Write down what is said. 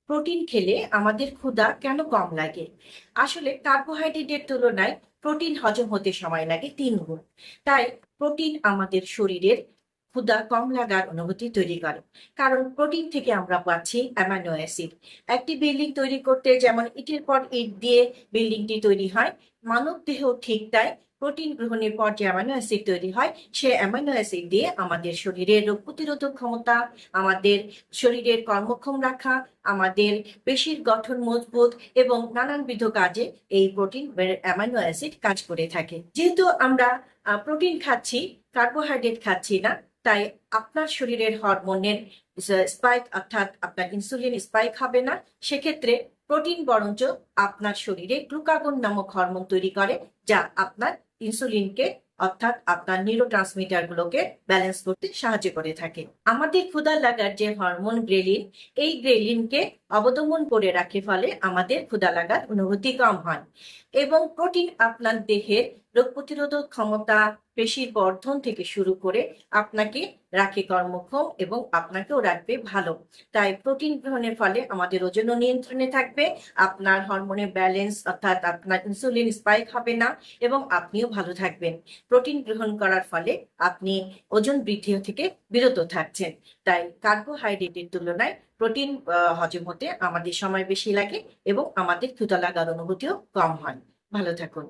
Protein খেলে আমাদের ক্ষুধা কেন কম লাগে? আসলে কার্বোহাইড্রেটের তুলনায় প্রোটিন হজম হতে সময় লাগে 3 গুণ। তাই প্রোটিন আমাদের শরীরের ক্ষুধা কম লাগার অনুভূতি তৈরি করে। কারণ প্রোটিন থেকে আমরা পাচ্ছি অ্যামাইনো অ্যাসিড। একটি বিল্ডিং তৈরি করতে যেমন ইটের পর ইট দিয়ে বিল্ডিংটি তৈরি হয়, মানব দেহ ঠিক তাই। প্রোটিন গ্রহণের পর যে অ্যামাইনো অ্যাসিড তৈরি হয়, সে অ্যামাইনো অ্যাসিড দিয়ে আমাদের শরীরের রোগ প্রতিরোধক ক্ষমতা, আমাদের শরীরের কর্মক্ষম রাখা, আমাদের পেশির গঠন মজবুত এবং নানানবিধ কাজে এই প্রোটিন অ্যামাইনো অ্যাসিড কাজ করে থাকে। যেহেতু আমরা প্রোটিন খাচ্ছি, কার্বোহাইড্রেট খাচ্ছি না, তাই আপনার শরীরের হরমোনের স্পাইক অর্থাৎ আপনার ইনসুলিন স্পাইক হবে না। সেক্ষেত্রে প্রোটিন বরঞ্চ আপনার শরীরে গ্লুকাগন নামক হরমোন তৈরি করে, যা আপনার ইনসুলিনকে অর্থাৎ আপনার নিউরোট্রান্সমিটার গুলোকে ব্যালেন্স করতে সাহায্য করে থাকে। আমাদের ক্ষুধা লাগার যে হরমোন গ্রেলিন, এই গ্রেলিনকে অবদমন করে রাখে, ফলে আমাদের ক্ষুধা লাগার অনুভূতি কম হয়। এবং প্রোটিন আপনার দেহের রোগ প্রতিরোধক ক্ষমতা, পেশির বর্ধন থেকে শুরু করে আপনাকে রাখে কর্মক্ষম এবং আপনাকেও রাখবে ভালো। তাই প্রোটিন গ্রহণের ফলে আমাদের ওজনও নিয়ন্ত্রণে থাকবে, আপনার হরমোনের ব্যালেন্স অর্থাৎ আপনার ইনসুলিন স্পাইক হবে না এবং আপনিও ভালো থাকবেন। প্রোটিন গ্রহণ করার ফলে আপনি ওজন বৃদ্ধি থেকে বিরত থাকছেন। তাই কার্বোহাইড্রেটের তুলনায় প্রোটিন হজম হতে আমাদের সময় বেশি লাগে এবং আমাদের ক্ষুধা লাগার অনুভূতিও কম হয়। ভালো থাকুন।